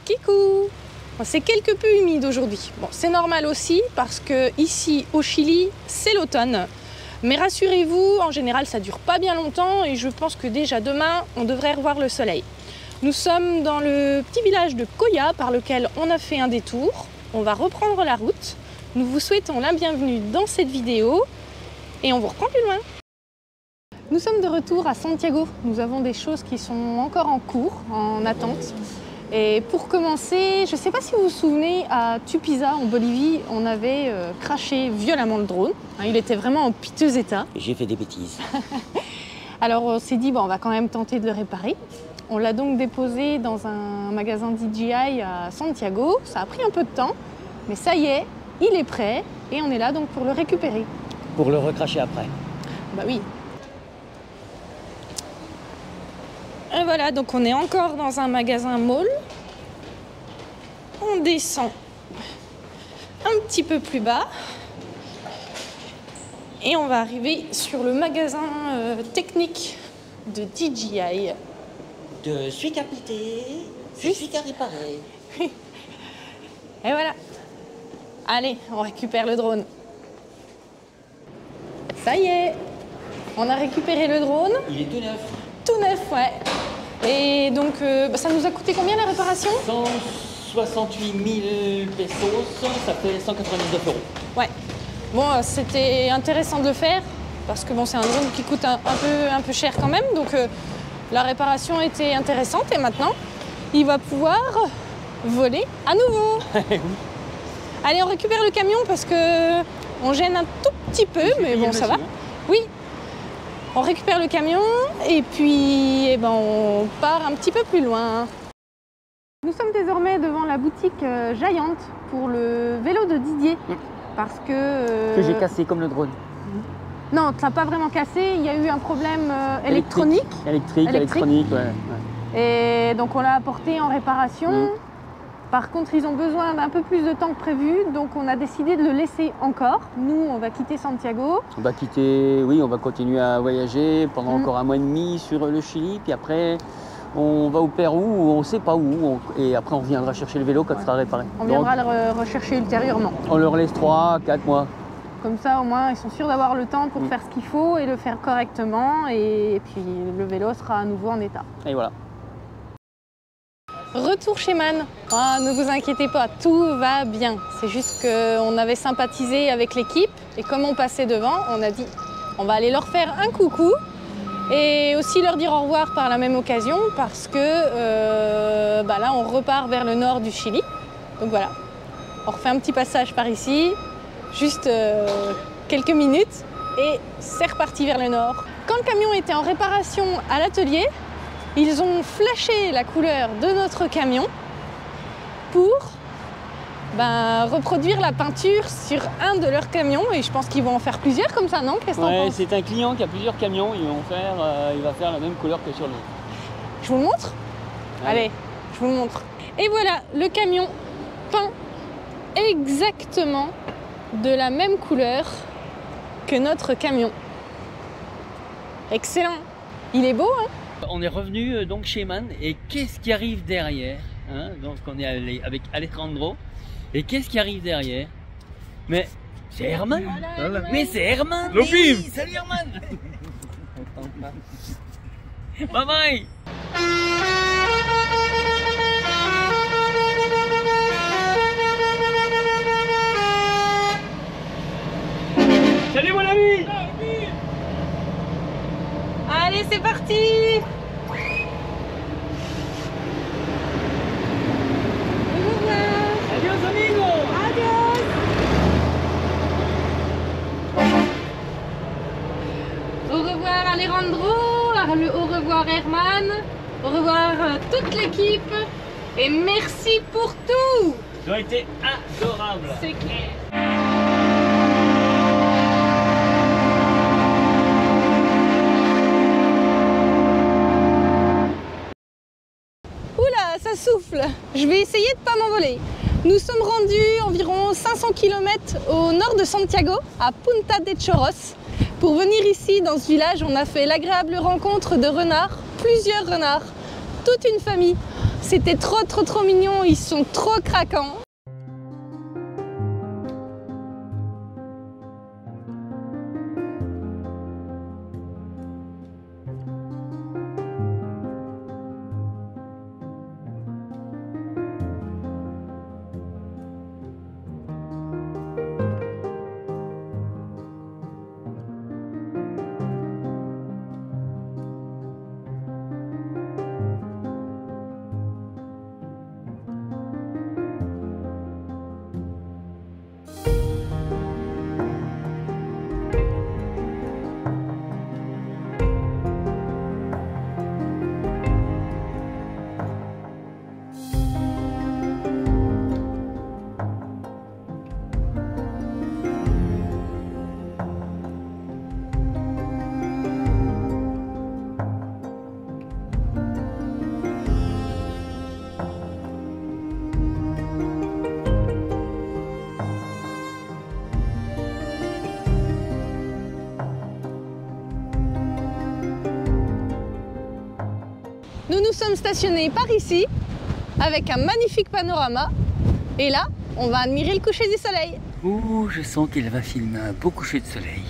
Kikou! C'est quelque peu humide aujourd'hui. Bon, c'est normal aussi parce que ici au Chili, c'est l'automne. Mais rassurez-vous, en général, ça dure pas bien longtemps et je pense que déjà demain, on devrait revoir le soleil. Nous sommes dans le petit village de Coya par lequel on a fait un détour. On va reprendre la route. Nous vous souhaitons la bienvenue dans cette vidéo et on vous reprend plus loin. Nous sommes de retour à Santiago. Nous avons des choses qui sont encore en cours, en attente. Et pour commencer, je ne sais pas si vous vous souvenez, à Tupiza, en Bolivie, on avait craché violemment le drone. Il était vraiment en piteux état. J'ai fait des bêtises. Alors on s'est dit, bon, on va quand même tenter de le réparer. On l'a donc déposé dans un magasin DJI à Santiago. Ça a pris un peu de temps, mais ça y est, il est prêt et on est là donc pour le récupérer. Pour le recracher après. Bah oui. Et voilà, donc on est encore dans un magasin mall. On descend un petit peu plus bas. Et on va arriver sur le magasin technique de DJI. De celui qui a pété, c'est celui qui a réparé. Et voilà. Allez, on récupère le drone. Ça y est, on a récupéré le drone. Il est tout neuf. Tout neuf, ouais. Et donc, ça nous a coûté combien la réparation? 168 000 pesos, ça fait 199 €. Ouais. Bon, c'était intéressant de le faire parce que bon, c'est un drone qui coûte un peu cher quand même. Donc, la réparation était intéressante et maintenant, il va pouvoir voler à nouveau. Allez, on récupère le camion parce que on gêne un tout petit peu, mais bon, ça va. Oui. On récupère le camion et puis on part un petit peu plus loin. Nous sommes désormais devant la boutique Giant pour le vélo de Didier. Parce que... Que j'ai cassé comme le drone. Non, tu l'as pas vraiment cassé, il y a eu un problème électronique. Électronique, ouais. Et donc on l'a apporté en réparation. Par contre, ils ont besoin d'un peu plus de temps que prévu, donc on a décidé de le laisser encore. Nous, on va quitter Santiago. On va quitter, oui, on va continuer à voyager pendant encore un mois et demi sur le Chili, puis après on va au Pérou, ou on ne sait pas où, et après on reviendra chercher le vélo quand il sera réparé. On viendra le rechercher ultérieurement. On leur laisse 3-4 mois. Comme ça, au moins, ils sont sûrs d'avoir le temps pour faire ce qu'il faut et le faire correctement, et puis le vélo sera à nouveau en état. Et voilà. Retour chez Man. Ah, ne vous inquiétez pas, tout va bien. C'est juste qu'on avait sympathisé avec l'équipe et comme on passait devant, on a dit on va aller leur faire un coucou et aussi leur dire au revoir par la même occasion parce que là on repart vers le nord du Chili. Donc voilà, on refait un petit passage par ici, juste quelques minutes et c'est reparti vers le nord. Quand le camion était en réparation à l'atelier, ils ont flashé la couleur de notre camion pour reproduire la peinture sur un de leurs camions et je pense qu'ils vont en faire plusieurs comme ça, non? Qu'est-ce que t'en penses? C'est un client qui a plusieurs camions, il va faire la même couleur que sur l'autre. Je vous le montre? Allez, je vous le montre. Et voilà, le camion peint exactement de la même couleur que notre camion. Excellent! Il est beau, hein? On est revenu donc chez Man et qu'est-ce qui arrive derrière, hein? Donc on est allé avec Alejandro et qu'est-ce qui arrive derrière? Mais c'est Herman. Voilà. Mais c'est Herman. Lopim. Salut Herman. Bye bye. Salut mon ami. Allez, c'est parti! Adios amigos. Adios! Au revoir Alejandro, au revoir Herman, au revoir toute l'équipe et merci pour tout! Ils ont été adorables. C'est clair! Ça souffle. Je vais essayer de ne pas m'envoler. Nous sommes rendus environ 500 km au nord de Santiago, à Punta de Choros. Pour venir ici, dans ce village, on a fait l'agréable rencontre de renards, plusieurs renards, toute une famille. C'était trop mignon, ils sont trop craquants. Nous nous sommes stationnés par ici, avec un magnifique panorama. Et là, on va admirer le coucher du soleil. Ouh, je sens qu'il va filmer un beau coucher de soleil.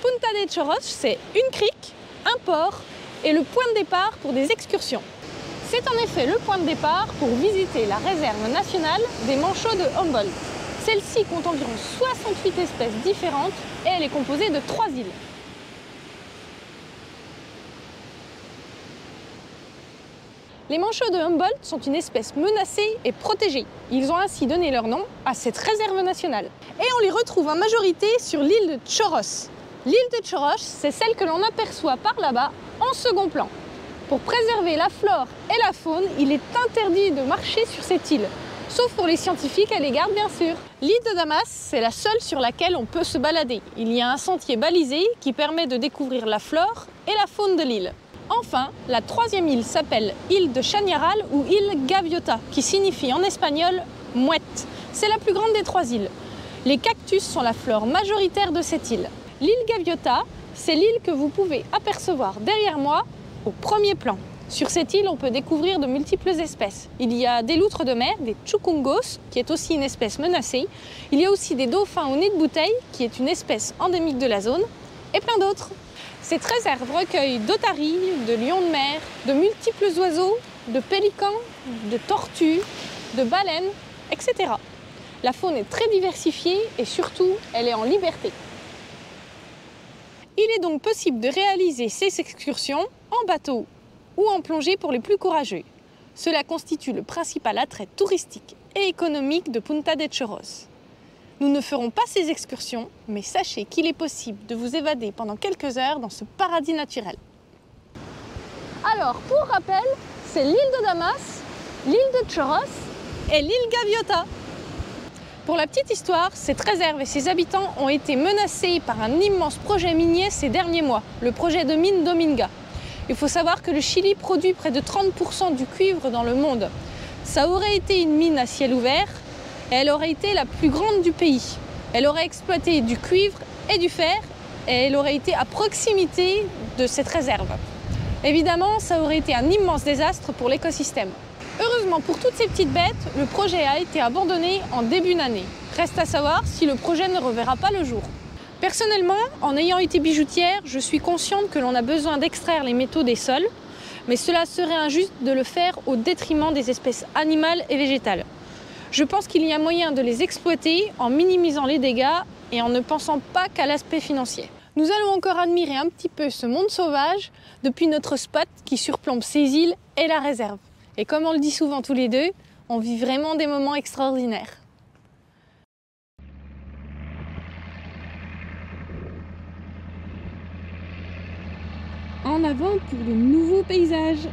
Punta de Choros, c'est une crique, un port et le point de départ pour des excursions. C'est en effet le point de départ pour visiter la réserve nationale des manchots de Humboldt. Celle-ci compte environ 68 espèces différentes et elle est composée de 3 îles. Les manchots de Humboldt sont une espèce menacée et protégée. Ils ont ainsi donné leur nom à cette réserve nationale. Et on les retrouve en majorité sur l'île de Choros. L'île de Choros, c'est celle que l'on aperçoit par là-bas en second plan. Pour préserver la flore et la faune, il est interdit de marcher sur cette île, sauf pour les scientifiques et les gardes bien sûr. L'île de Damas, c'est la seule sur laquelle on peut se balader. Il y a un sentier balisé qui permet de découvrir la flore et la faune de l'île. Enfin, la troisième île s'appelle île de Chañaral ou île Gaviota, qui signifie en espagnol « mouette ». C'est la plus grande des 3 îles. Les cactus sont la flore majoritaire de cette île. L'île Gaviota, c'est l'île que vous pouvez apercevoir derrière moi au premier plan. Sur cette île, on peut découvrir de multiples espèces. Il y a des loutres de mer, des tchukungos, qui est aussi une espèce menacée. Il y a aussi des dauphins au nez de bouteille, qui est une espèce endémique de la zone, et plein d'autres. Cette réserve recueille d'otaries, de lions de mer, de multiples oiseaux, de pélicans, de tortues, de baleines, etc. La faune est très diversifiée et surtout, elle est en liberté. Il est donc possible de réaliser ces excursions en bateau ou en plongée pour les plus courageux. Cela constitue le principal attrait touristique et économique de Punta de Choros. Nous ne ferons pas ces excursions, mais sachez qu'il est possible de vous évader pendant quelques heures dans ce paradis naturel. Alors, pour rappel, c'est l'île de Damas, l'île de Choros et l'île Gaviota. Pour la petite histoire, cette réserve et ses habitants ont été menacés par un immense projet minier ces derniers mois, le projet de mine Dominga. Il faut savoir que le Chili produit près de 30% du cuivre dans le monde. Ça aurait été une mine à ciel ouvert et elle aurait été la plus grande du pays. Elle aurait exploité du cuivre et du fer et elle aurait été à proximité de cette réserve. Évidemment, ça aurait été un immense désastre pour l'écosystème. Malheureusement pour toutes ces petites bêtes, le projet a été abandonné en début d'année. Reste à savoir si le projet ne reverra pas le jour. Personnellement, en ayant été bijoutière, je suis consciente que l'on a besoin d'extraire les métaux des sols, mais cela serait injuste de le faire au détriment des espèces animales et végétales. Je pense qu'il y a moyen de les exploiter en minimisant les dégâts et en ne pensant pas qu'à l'aspect financier. Nous allons encore admirer un petit peu ce monde sauvage depuis notre spot qui surplombe ces îles et la réserve. Et comme on le dit souvent tous les deux, on vit vraiment des moments extraordinaires. En avant pour de nouveaux paysages.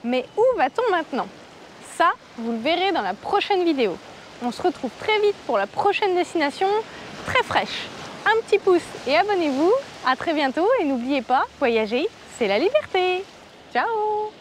Mais où va-t-on maintenant? Ça, vous le verrez dans la prochaine vidéo. On se retrouve très vite pour la prochaine destination très fraîche. Un petit pouce et abonnez-vous. À très bientôt et n'oubliez pas, voyager, c'est la liberté. Ciao!